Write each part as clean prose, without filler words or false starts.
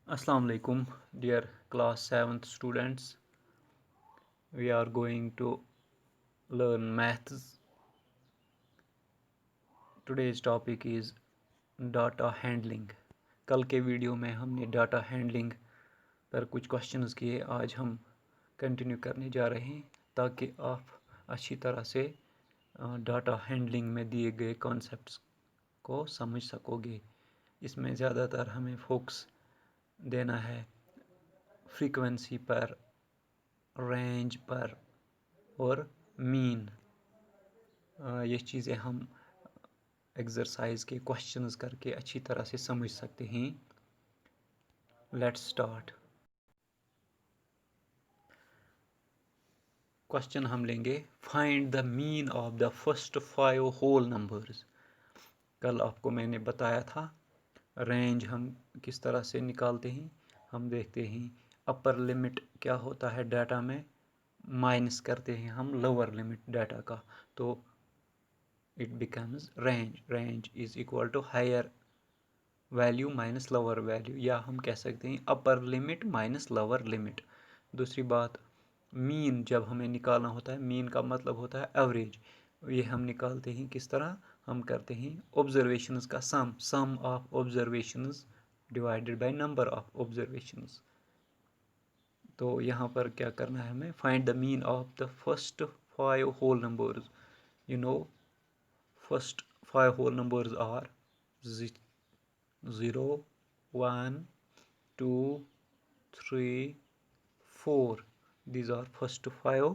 Assalamu alaikum, dear class 7th students. We are going to learn maths. Today's topic is data handling. कल के video में हमने data handling पर कुछ questions किए। आज हम कंटिन्यू करने जा रहे हैं ताकि आप अच्छी तरह से डाटा हैंडलिंग में दिए गए कॉन्सेप्ट्स को समझ सकोगे। इसमें ज़्यादातर हमें फोकस देना है फ्रीक्वेंसी पर, रेंज पर और मीन। ये चीज़ें हम एक्सरसाइज के क्वेश्चंस करके अच्छी तरह से समझ सकते हैं। Let's start. क्वेश्चन हम लेंगे, find the mean of the first 5 whole numbers. कल आपको मैंने बताया था रेंज हम किस तरह से निकालते हैं। हम देखते हैं अपर लिमिट क्या होता है डाटा में, माइनस करते हैं हम लोअर लिमिट डाटा का, तो it becomes range is equal to higher value minus lower value, या हम कह सकते हैं upper limit minus lower limit. दूसरी बात, मीन जब हमें निकालना होता है, मीन का मतलब होता है एवरेज। ये हम निकालते हैं किस तरह, हम करते हैं ऑब्जर्वेशंस का sum of observations divided by number of observations. तो यहाँ पर क्या करना है हमें, find the mean of the first 5 whole numbers. You know first 5 whole numbers are 0, 1, 2, 3, 4. These are first 5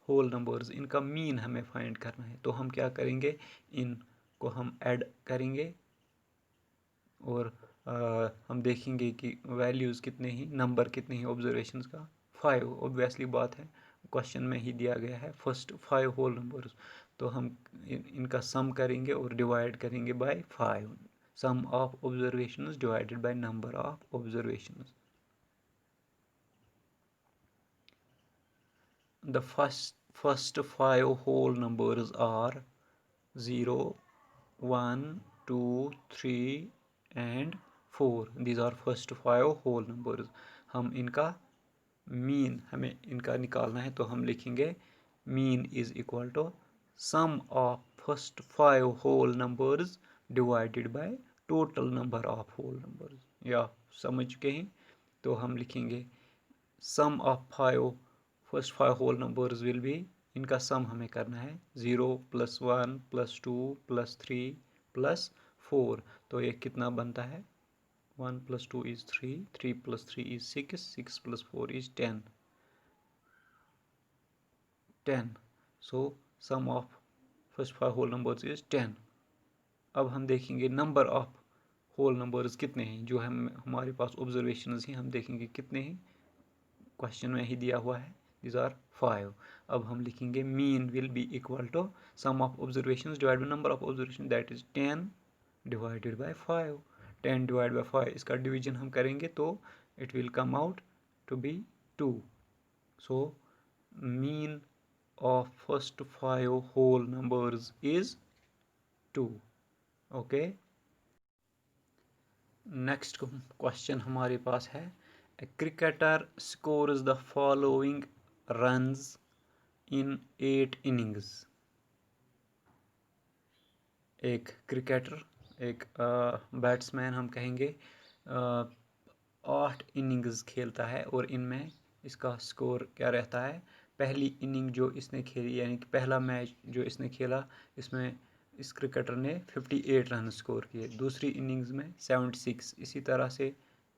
whole numbers. इनका मीन हमें फाइंड करना है। तो हम क्या करेंगे, इनको हम ऐड करेंगे और हम देखेंगे कि वैल्यूज़ कितने ही, नंबर कितने ही ऑब्जर्वेशंस का, 5। ऑब्वियसली बात है, क्वेश्चन में ही दिया गया है फर्स्ट 5 होल नंबर्स। तो हम इनका सम करेंगे और डिवाइड करेंगे by 5। Sum of observations divided by number of observations. The first 5 whole numbers are 0, 1, 2, 3 and 4. These are first 5 whole numbers. हम इनका मीन हमें इनका निकालना है, तो हम लिखेंगे mean is equal to sum of first 5 whole numbers divided by total number of whole numbers. या समझ चुके हैं, तो हम लिखेंगे sum of first 5 whole numbers will be, इनका सम हमें करना है 0 + 1 + 2 + 3 + 4। तो ये कितना बनता है, 1 + 2 is 3, 3 + 3 is 6, 6 + 4 is 10, 10. So sum of first 5 whole numbers is 10. अब हम देखेंगे नंबर ऑफ होल नंबर्स कितने हैं, जो हमारे पास ऑब्जर्वेशंस हैं, हम देखेंगे कितने हैं, क्वेश्चन में ही दिया हुआ है, these are 5. अब हम लिखेंगे mean will be equal to sum of observations divide by number of observation, that is 10 divided by 5। 10 divide by 5, इसका डिवीजन हम करेंगे तो it will come out to be 2. So mean of first 5 whole numbers is 2. Okay, next question हमारे पास है, a cricketer scores the following runs in 8 innings. एक cricketer, एक batsman हम कहेंगे, 8 इनिंग्स खेलता है और इनमें इसका स्कोर क्या रहता है। पहली इनिंग जो इसने खेली, यानी कि पहला मैच जो इसने खेला, इसमें इस क्रिकेटर ने 58 रन स्कोर किए। दूसरी इनिंग्स में 76। इसी तरह से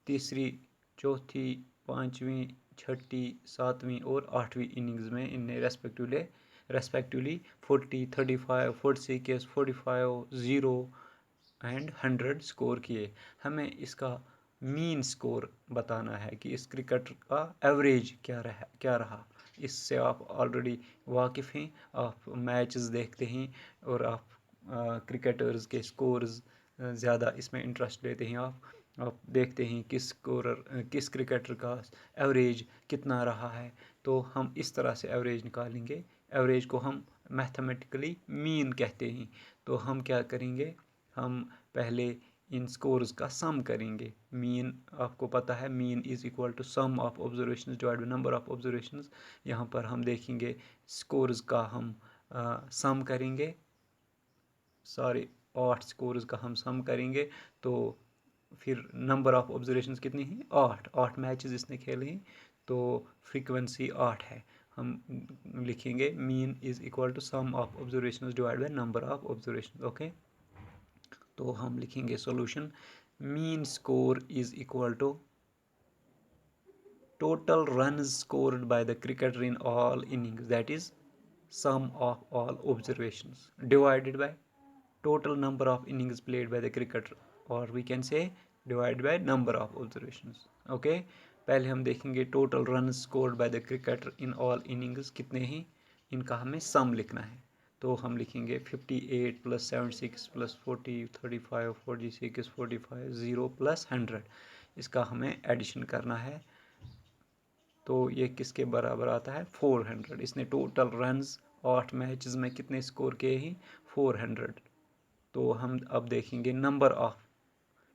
तीसरी, चौथी, पाँचवीं, छठी, सातवीं और आठवीं इनिंग्स में इनने रेस्पेक्टिवली 40, 35, 46, 45, 0 एंड 100 स्कोर किए। हमें इसका मीन स्कोर बताना है कि इस क्रिकेटर का एवरेज क्या रहा। इससे आप ऑलरेडी वाकिफ़ हैं, आप मैचेस देखते हैं और आप क्रिकेटर्स के स्कोर्स ज़्यादा इसमें इंटरेस्ट लेते हैं। आप देखते हैं किस क्रिकेटर का एवरेज कितना रहा है, तो हम इस तरह से एवरेज निकालेंगे। एवरेज को हम मैथमेटिकली मीन कहते हैं। तो हम क्या करेंगे, हम पहले इन स्कोर्स का सम करेंगे। मीन आपको पता है, mean is equal to sum of observations divide by number of observations. यहाँ पर हम देखेंगे स्कोर्स का हम सम करेंगे, सॉरी 8 स्कोर्स का हम सम करेंगे। तो फिर नंबर ऑफ ऑब्जर्वेशंस कितनी हैं? 8 मैचेस इसने खेले हैं, तो फ्रीक्वेंसी 8 है। हम लिखेंगे mean is equal to sum of observations divide by number of observations. Okay, तो हम लिखेंगे solution mean score is equal to total runs scored by the cricketer in all innings, that is sum of all observations, divided by total number of innings played by the cricketer, or we can say divided by number of observations. Okay, पहले हम देखेंगे total runs scored by the cricketer in all innings कितने हैं, इनका हमें sum लिखना है। तो हम लिखेंगे 58 + 76 + 40 35 46 45 0 + 100, इसका हमें एडिशन करना है। तो ये किसके बराबर आता है? 400। इसने टोटल रन्स 8 मैचेस में कितने स्कोर किए हैं? 400। तो हम अब देखेंगे number of,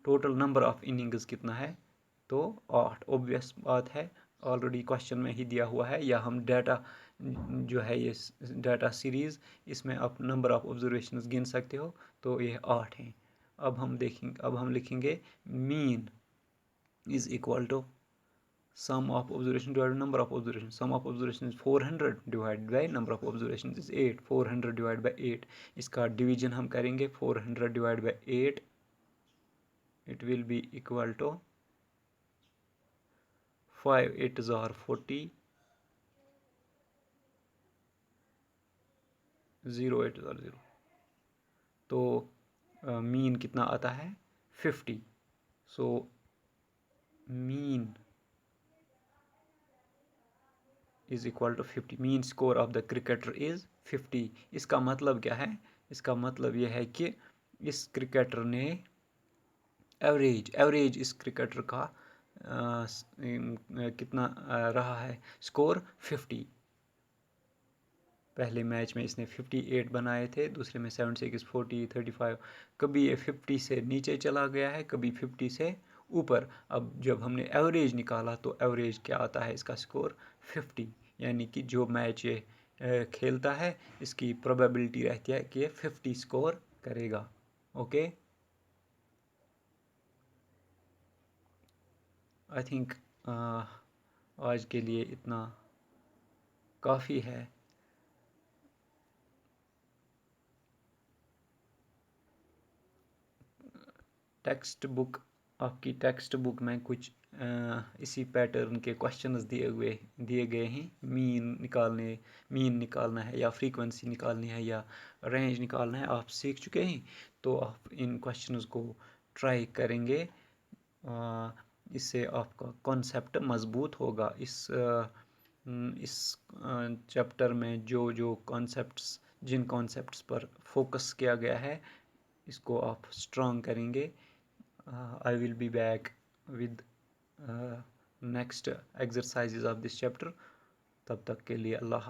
total number of innings कितना है? तो 8। ऑब्वियस बात है, ऑलरेडी क्वेश्चन में ही दिया हुआ है, या हम डाटा जो है ये डाटा सीरीज़, इसमें आप नंबर ऑफ ऑब्जर्वेशंस गिन सकते हो। तो ये 8 हैं। अब हम लिखेंगे mean is equal to sum of observation divided by number of observations. Sum of observation is 400 divided by number of observations is 8. 400 divided by 8, इसका डिवीजन हम करेंगे 400 divided by 8, it will be equal to 5 8s are 40, 0 8s are 0। तो mean कितना आता है? 50। So mean is equal to 50। Mean score of the cricketer is 50। इसका मतलब क्या है? इसका मतलब यह है कि इस क्रिकेटर ने एवरेज इस क्रिकेटर का कितना रहा है स्कोर? 50। पहले मैच में इसने 58 बनाए थे, दूसरे में 76 40 35। कभी ये 50 से नीचे चला गया है, कभी 50 से ऊपर। अब जब हमने एवरेज निकाला तो एवरेज क्या आता है इसका स्कोर? 50। यानी कि जो मैच ये खेलता है, इसकी प्रोबेबिलिटी रहती है कि ये 50 स्कोर करेगा। ओके, आई थिंक आज के लिए इतना काफ़ी है। टेक्स्ट बुक, आपकी टेक्स्ट बुक में कुछ इसी पैटर्न के क्वेश्चंस दिए गए हैं। मीन निकालना है, या फ्रीक्वेंसी निकालनी है, या रेंज निकालना है, आप सीख चुके हैं। तो आप इन क्वेश्चंस को ट्राई करेंगे, इससे आपका कॉन्सेप्ट मज़बूत होगा। इस चैप्टर में जो कॉन्सेप्ट्स, जिन कॉन्सेप्ट्स पर फोकस किया गया है, इसको आप स्ट्रॉन्ग करेंगे। I will be back with next exercises of this chapter. तब तक के लिए अल्लाह।